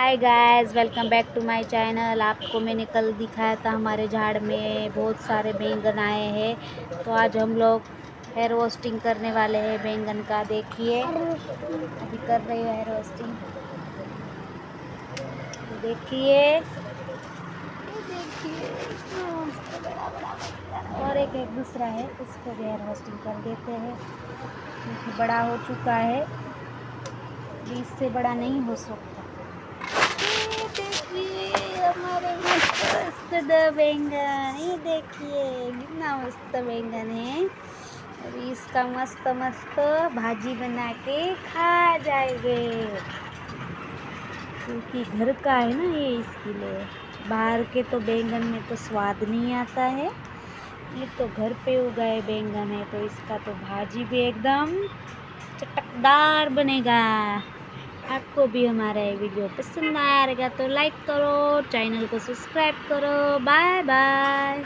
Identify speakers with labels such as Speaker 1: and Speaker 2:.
Speaker 1: Hi guys, welcome back to my channel. आपको मैंने कल दिखाया था हमारे झाड़ में बहुत सारे बैंगन आए हैं। तो आज हम लोग हेयर रोस्टिंग करने वाले हैं बैंगन का। देखिए अभी कर रही हूँ हेयर रोस्टिंग। देखिए देखिए इतना मस्त बड़ा बड़ा बैंगन। और एक दूसरा है, इसको भी हेयर रोस्टिंग कर देते हैं क्योंकि बड़ा हो चुका है, अभी इससे बड़ा नहीं हो सकता। ये देखिए हमारे मस्त बैंगन, ये देखिए कितना मस्त बैंगन है। अभी इसका मस्त मस्त भाजी बना के खा जाएंगे क्योंकि घर का है ना ये, इसके लिए। बाहर के तो बैंगन में तो स्वाद नहीं आता है, ये तो घर पे उगाए बैंगन है तो इसका तो भाजी भी एकदम चटकदार बनेगा। आपको भी हमारा ये वीडियो पसंद आएगा तो लाइक करो, चैनल को सब्सक्राइब करो। Bye bye.